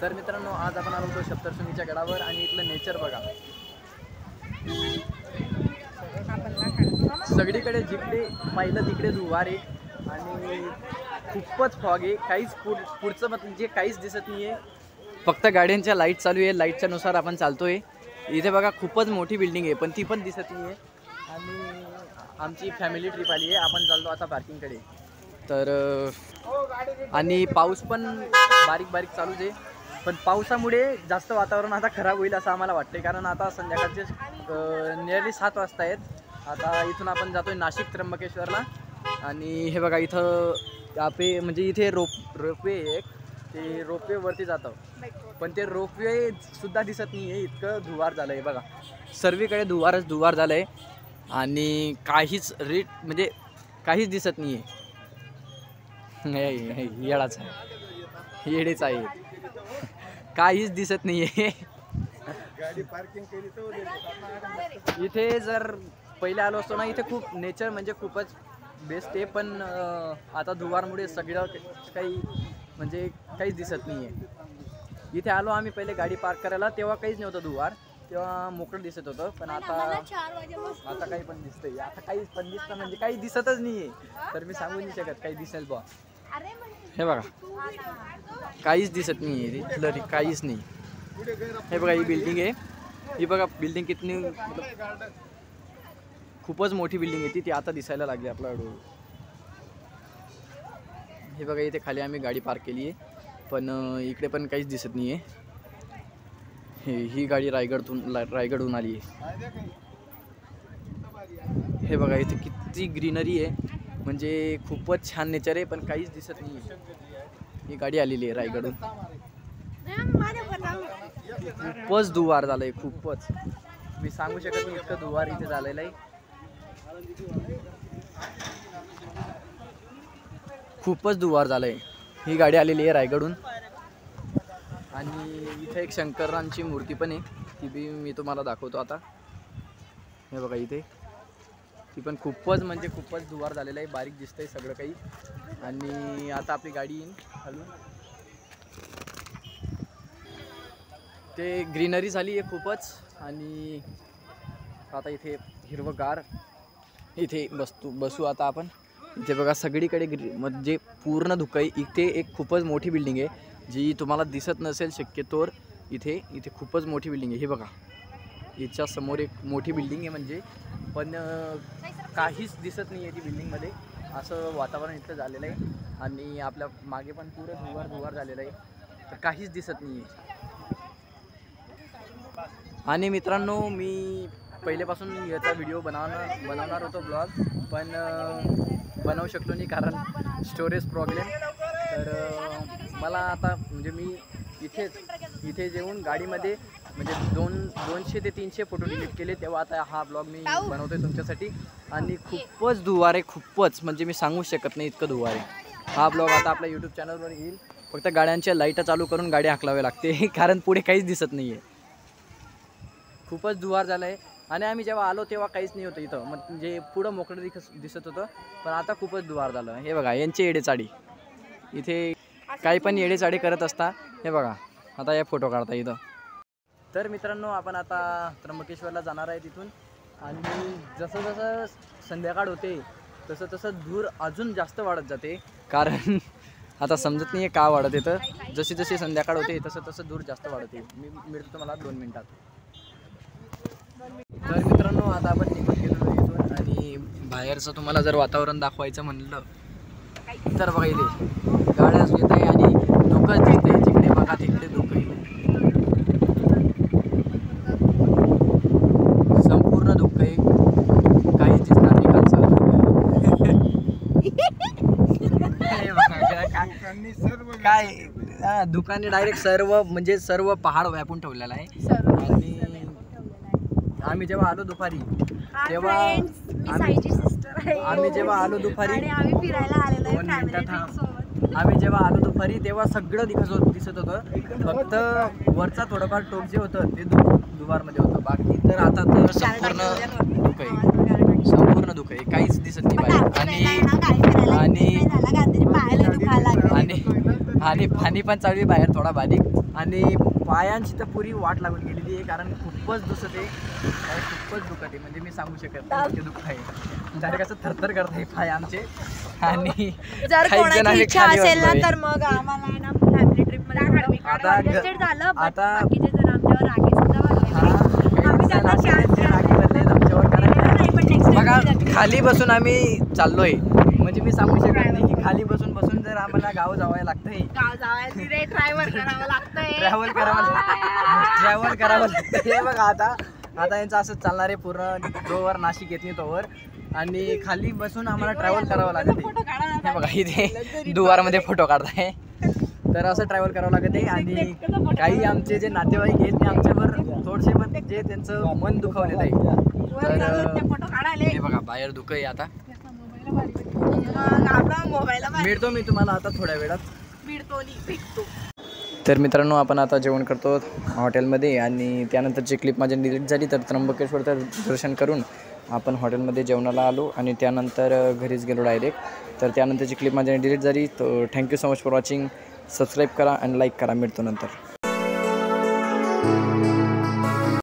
तर मित्रांनो, आज आपण आलो होतो सप्तशृंगीच्या गडावर आणि इथलं नेचर बघा. सगळीकडे जिकडे पाहिलं तिकडे धुवार आहे आणि खूपच फॉग आहे. काहीच पुढचं म्हणजे काहीच दिसत नाही आहे. फक्त गाड्यांच्या लाईट चालू आहे. लाईटच्या नुसार आपण चालतोय. इथे बघा खूपच मोठी बिल्डिंग आहे पण ती पण दिसत नाही आहे. आणि आमची फॅमिली ट्रिप आली आहे. आपण चाललो आता पार्किंगकडे. तर आणि पाऊस पण बारीक बारीक चालूच आहे. पण पावसामुळे जास्त वातावरण आता खराब होईल असं आम्हाला वाटते. कारण आता संध्याकाळचे नियरली 7 वाजता आहेत. आता इथून आपण जातोय नाशिक त्र्यंबकेश्वरला. आणि हे बघा इथं आपे म्हणजे इथे रोपवे एक ते रोपवेवरती जातं. पण ते रोपवे सुद्धा दिसत नाही आहे. इतकं धुवार झालं आहे बघा. सर्वीकडे धुवार झालं आहे. आणि काहीच म्हणजे काहीच दिसत नाही आहे. येडाच आहे, येडेच आहे. काहीच दिसत नाही आहे. गाडी पार्किंग केली तर इथे जर पहिले आलो असतो ना, इथे खूप नेचर म्हणजे खूपच बेस्ट आहे. पण आता धुवारमुळे सगळं काही म्हणजे काहीच दिसत नाही आहे. इथे आलो आम्ही पहिले गाडी पार्क करायला, तेव्हा काहीच नव्हतं धुवार. तेव्हा मोकळं दिसत होतं. पण आता काही पण दिसतंय. आता काहीच पण दिसतं म्हणजे काही दिसतच नाही आहे. तर मी सांगू नाही शकत काही दिसेल बा. हे बघा काहीच दिसत नाही आहे. इथलं काहीच नाही. हे बघा ही बिल्डिंग आहे. ही बघा बिल्डिंग किती खूपच मोठी बिल्डिंग आहे ती आता दिसायला लागली आपल्याकडून. हे बघा इथे खाली आम्ही गाडी पार्क केली आहे. पण इकडे पण काहीच दिसत नाही आहे. ही गाडी रायगडहून आली आहे. हे बघा इथे किती ग्रीनरी आहे. म्हणजे खूपच छान नेचर आहे पण काहीच दिसत नाही आहे. ही गाडी आलेली आहे रायगडहून. खूपच धुवार झालं आहे. खूपच मी सांगू शकत नाही इतकं धुवार इथे झालेलं आहे. खूपच धुवार झालं आहे. ही गाडी आलेली आहे रायगडहून. आणि इथे एक शंकरांची मूर्ती पण आहे. ती बी मी तुम्हाला दाखवतो आता. हे बघा इथे ती पण खूपच म्हणजे खूपच धुवार झालेलं आहे. बारीक दिसतंय सगळं काही. आणि आता आपली गाडी येईन खालून. ते ग्रीनरी झाली आहे खूपच. आणि आता इथे हिरवंगार इथे बसू आता आपण. इथे बघा सगळीकडे म्हणजे पूर्ण धुकं आहे. इथे एक खूपच मोठी बिल्डिंग आहे जी तुम्हाला दिसत नसेल शक्यतोवर. इथे खूपच मोठी बिल्डिंग आहे. हे बघा याच्या समोर एक मोठी बिल्डिंग आहे म्हणजे. पण काहीच दिसत नाही आहे ती बिल्डिंगमध्ये. असं वातावरण इथं झालेलं आहे. आणि आपल्या मागे पण पुरं धुवार झालेलं आहे. तर काहीच दिसत नाही आहे. आणि मित्रांनो, मी पहिल्यापासून याचा व्हिडिओ बनवणार होतो ब्लॉग. पण बनवू शकलो नाही कारण स्टोरेज प्रॉब्लेम. तर मला आता म्हणजे मी इथे जेवून गाडीमध्ये म्हणजे 200 ते 300 फोटो डिलीट केले. तेव्हा आता हा ब्लॉग मी बनवतोय तुमच्यासाठी. आणि खूपच धुवार आहे. खूपच म्हणजे मी सांगू शकत नाही इतकं धुवार आहे. हा ब्लॉग आता आपल्या यूट्यूब चॅनलवर येईल. फक्त गाड्यांच्या लाईटा चालू करून गाडी हाकलावी लागते कारण पुढे काहीच दिसत नाही आहे. खूपच धुवार झालं आहे. आणि आम्ही जेव्हा आलो तेव्हा काहीच नाही होतं इथं. म्हणजे पुढं मोकळं दिसत होतं. पण आता खूपच धुवार झालं. हे बघा यांचे येडेचाडी. इथे काही पण येडेचाडी करत असता. हे बघा आता या फोटो काढता इथं. तर मित्रांनो, आपण आता त्र्यंबकेश्वरला जाणार आहे तिथून. आणि जसं संध्याकाळ होते तसं धूर अजून जास्त वाढत जाते. कारण आता समजत नाही आहे का वाढत येतं. जशी संध्याकाळ होते तसं धूर जास्त वाढते. मी मिळतो तुम्हाला 2 मिनिटात. तर मित्रांनो, आता आपण निघून गेलो इथून. आणि बाहेरचं तुम्हाला जर वातावरण दाखवायचं म्हणलं तर बघा इथे गाड्या येत आहे आणि धुकंच दिसते. जिकडे बघा तिकडे धुकं आहे. संपूर्ण धुकं आहे. काहीच दिसणार नाही खालचं. काय दुकाने डायरेक्ट सर्व पहाड व्यापून ठेवलेला आहे. आणि आम्ही जेव्हा आलो दुपारी तेव्हा आम्ही जेव्हा आलो दुपारी तेव्हा सगळं दिसत होतं. फक्त वरचा थोडंफार टोक जे होतं ते दुवारमध्ये होतं. बाकी तर आता तर संपूर्ण धुकं आहे. काहीच दिसत नाही बाहेर. आणि पाणी पण चालू आहे बाहेर थोडा बारीक आणि पायांची तर पुरी वाट लागून गेलेली आहे कारण खूपच दुखत आहे. खूपच दुखत आहे म्हणजे मी सांगू शकत नाही किती दुःख आहे. डायरेक्ट असं थरथर करत आहे पाय आमचे. आणि जर काही कोणाची जणांनी इच्छा खाली असेल ना बसलोय. तर मग आम्हाला आहे ना फॅमिली ट्रिप मध्ये आता झालं but आता- बाकीचे जण आमच्यावर रागी सुद्धा वाटले. आम्ही त्यांना chance नाही, पण next time बघा नक्की. खाली बसून आम्ही चाललोय म्हणजे मी सांगू शकत नाही की खाली बसून बसून जर आम्हाला गाव जावं लागतंय गाव जायला रे ड्रायव्हर करावं लागतंय. ट्रॅव्हल करावं लागतं. हे बघा आता यांचं असंच चालणार आहे पूर्ण जोवर नाशिक येत नाही तोवर. आणि खाली बसून आम्हाला ट्रॅव्हल करावं लागत आहे. हे बघा इथे दुवारमध्ये फोटो काढताय तर असं ट्रॅव्हल करावं लागत आहे. आणि काही आमचे जे नातेवाईक आहेत ते आमच्यावर थोडेसे पण जे त्यांचं मन दुखावलेलं आहे. तर फोटो काढायला हे बघा बाहेर दुःख आहे. आता आपला मोबाईल मिळतो मी तुम्हाला आता थोड्या वेळात. भेटतो. तर मित्रांनो आपण आता जेवण करतो हॉटेलमध्ये आणि त्यानंतरची क्लिप माझी डिलीट झाली तर त्र्यंबकेश्वरचं दर्शन करून आपण हॉटेलमध्ये जेवणाला आलो आणि त्यानंतर घरीच गेलो डायरेक्ट. तर त्यानंतरची क्लिप माझी डिलीट झाली. तर thank you so much for watching. Subscribe करा आणि लाईक करा. मिळतो नंतर.